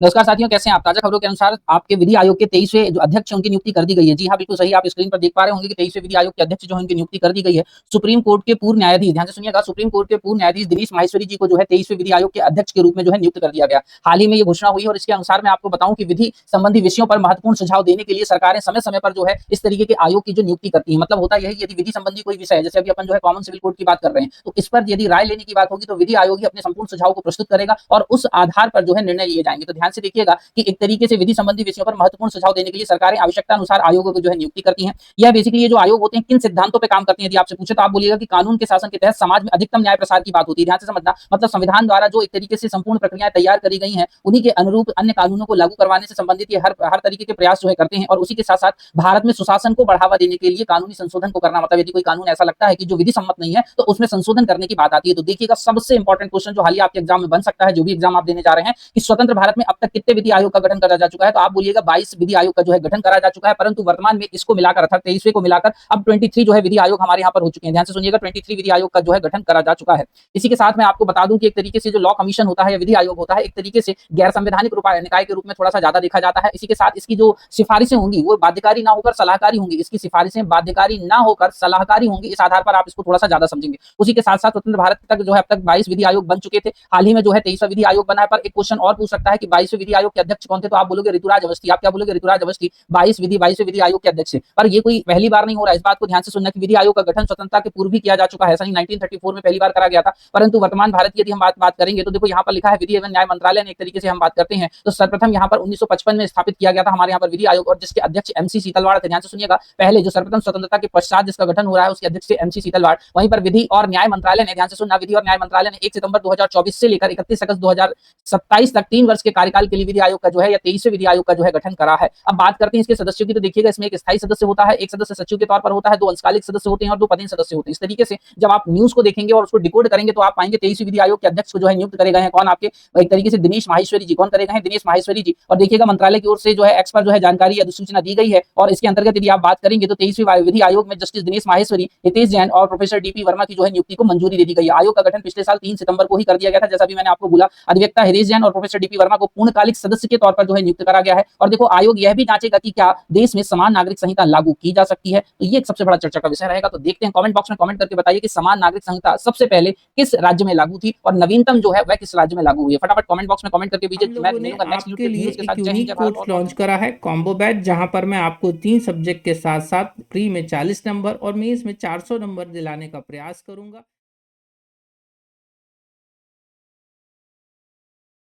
नमस्कार साथियों, कैसे हैं आप? ताज़ा खबरों के अनुसार आपके विधि आयोग के 23वें जो अध्यक्ष हैं, उनकी नियुक्ति कर दी गई है। जी हाँ, बिल्कुल सही आप स्क्रीन पर देख पा रहे होंगे कि 23वें विधि आयोग के अध्यक्ष जो हैं, उनकी नियुक्ति कर दी गई है। सुप्रीम कोर्ट के पूर्व न्यायाधीश, ध्यान से सुनिएगा, सुप्रीम कोर्ट के पूर्व न्यायाधीश दिनेश माहेश्वरी जी को जो है 23वें विधि आयोग के अध्यक्ष के रूप में जो है नियुक्त कर दिया गया। हाल ही में ये घोषणा हुई है और इसके अनुसार मैं आपको बताऊँ कि विधि संबंधी विषयों पर महत्वपूर्ण सुझाव देने के लिए सरकारें समय-समय पर जो है इस तरीके के आयोग की जो नियुक्ति करती हैं। मतलब होता यही है, यदि विधि संबंधी कोई विषय है, जैसे अभी अपन जो है कॉमन सिविल कोड की बात कर रहे हैं, तो इस पर यदि राय लेने की बात होगी तो विधि आयोग ही अपने संपूर्ण सुझाव को प्रस्तुत करेगा और उस आधार पर जो है निर्णय लिए जाएँगे। तो ध्यान से देखिएगा कि एक तरीके से विधि संबंधी विषयों पर महत्वपूर्ण सुझाव देने के लिए सरकारें आवश्यकता अनुसार आयोगों को जो है नियुक्ति करती हैं। यह बेसिकली ये जो आयोग होते हैं किन सिद्धांतों पे काम करते हैं, यदि आपसे पूछे तो आप बोलिएगा कि कानून के शासन के तहत समाज में अधिकतम न्याय प्रसार की बात होती है। ध्यान से समझना, मतलब संविधान द्वारा जो एक तरीके से संपूर्ण प्रक्रियाएं तैयार करी गई हैं, उन्हीं के अनुरूप अन्य कानूनों को लागू करवाने से संबंधित ये हर हर तरीके के प्रयास जो है करते हैं और उसी के साथ साथ भारत में सुशासन को बढ़ावा देने के लिए कानूनी संशोधन को करना, मतलब यदि कोई कानून ऐसा लगता है कि जो विधि सम्मत नहीं है तो उसमें संशोधन करने की बात आती है। तो देखिएगा, सबसे इंपॉर्टेंट क्वेश्चन जो हालिया आपके एग्जाम में बन सकता है, जो भी एग्जाम आप देने जा रहे हैं, कि स्वतंत्र भारत में अब तक कितने विधि आयोग का गठन करा जा चुका है, तो आप बोलिएगा 22 विधि आयोग का जो है गठन करा जा चुका है, परंतु वर्तमान में इसको मिलाकर अर्थात 23वें को मिलाकर अब 23 जो है विधि आयोग हमारे यहाँ पर हो चुके हैं। ध्यान से सुनिएगा, 23 विधि आयोग का जो है गठन करा जा चुका है। इसी के साथ मैं आपको बता दूं कि एक तरीके से जो लॉ कमीशन होता है या विधि आयोग होता है, एक तरीके से गैर संवैधानिक निकाय के रूप में थोड़ा सा ज्यादा देखा जाता है। इसी के साथ इसकी जो सिफारिशें होंगी वो बाध्यकारी ना होकर सलाहकारी होंगी। इसकी सिफारिशें बाध्यकारी ना होकर सलाहकारी होंगी, इस आधार पर आप इसको थोड़ा सा ज्यादा समझेंगे। उसी के साथ साथ स्वतंत्र भारत तक जो है अब तक 22 विधि आयोग बन चुके थे। हाल ही में जो है 23वां विधि आयोग बना है। पर एक क्वेश्चन और पूछ सकता है कि 22वें विधि आयोग के अध्यक्ष कौन थे, तो आप बोलोगे ऋतुराज अवस्थी। आप क्या बोलोगे? ऋतुराज अवस्थी 22वें विधि आयोग के अध्यक्ष है। पर ये कोई पहली बार नहीं हो रहा है, इस बात को ध्यान से सुनना कि विधि आयोग का गठन स्वतंत्रता के पूर्व भी किया जा चुका है। ऐसा नहीं 1934 में पहली बार करा गया था, परंतु वर्तमान भारत की यदि हम बात करेंगे तो देखो यहाँ पर लिखा है विधि एवं न्याय मंत्रालय ने, एक तरीके से हम बात करते हैं तो सर्वप्रथम यहाँ पर 1955 में स्थापित किया गया था हमारे यहाँ पर विधि आयोग, और जिसके अध्यक्ष एमसी सीतलवाड़ थे। ध्यान से सुनिएगा, पहले जो सर्वप्रथम स्वतंत्रता के पश्चात जिसका गठन हो रहा है उसके अध्यक्ष एमसी सीतलवाड़। वहीं पर विधि और न्याय मंत्रालय ने, ध्यान से सुनना, विधि और न्याय मंत्रालय ने 1 सितंबर 2024 से लेकर 31 अगस्त 2027 तक 3 वर्ष के कार्यकाल के लिए विधि आयोग का जो है या 23वें विधि आयोग का जो है गठन करा है। अब बात करते हैं इसके सदस्यों की, तो देखिएगा इसमें एक स्थायी सदस्य होता है, एक सदस्य सचिव के तौर पर होता है, 2 अंशकालिक सदस्य होते हैं और 2 पदेन सदस्य होते हैं। इस तरीके से जब आप न्यूज को देखेंगे और उसको डिकोड करेंगे तो आप पाएंगे 23वें विधि आयोग के अध्यक्ष को जो है नियुक्त करे गए हैं कौन, आपके एक तरीके से दिनेश माहेश्वरी जी। कौन करे गए हैं? दिनेश माहेश्वरी जी। और देखिएगा मंत्रालय की ओर से जो है एक्स पर जो है जानकारी या अधिसूचना दी गई है, और इसके अंतर्गत यदि आप बात करेंगे तो 23वें विधि आयोग में जस्टिस दिनेश माहेश्वरी, हितेश जैन और प्रोफेसर डीपी वर्मा की जो है नियुक्ति को मंजूरी दे दी गई है। आयोग का गठन पिछले साल 3 सितंबर को ही कर दिया गया था, जैसा भी मैंने आपको बोला। अधिवक्ता हितेश जैन और प्रोफेसर डीपी वर्मा को पूर्णकालिक सदस्य के तौर पर जो है नियुक्त करा गया है। और देखो, आयोग यह भी जांचेगा कि क्या देश में समान नागरिक संहिता लागू की जा सकती है, तो ये एक सबसे बड़ा चर्चा का विषय रहेगा। तो देखते हैं, कमेंट बॉक्स में कमेंट करके बताइए कि समान नागरिक संहिता सबसे पहले किस राज्य में लागू थी और नवीनतम जो है वह किस राज्य में लागू हुई है। फटाफट कमेंट बॉक्स में कमेंट करके हम दीजिए। मैं लोगों ने मिलूंगा नेक्स्ट आपके लिए न्यूज़ के साथ। एक जय हिंद, यूनिक जय भारत कोर्स और लॉन्च करा है, कॉम्बो बैच, जहां पर मैं आपको 3 सब्जेक्ट के साथ साथ प्री में 40 नंबर और मेंस में 400 नंबर दिलाने का प्रयास करूंगा।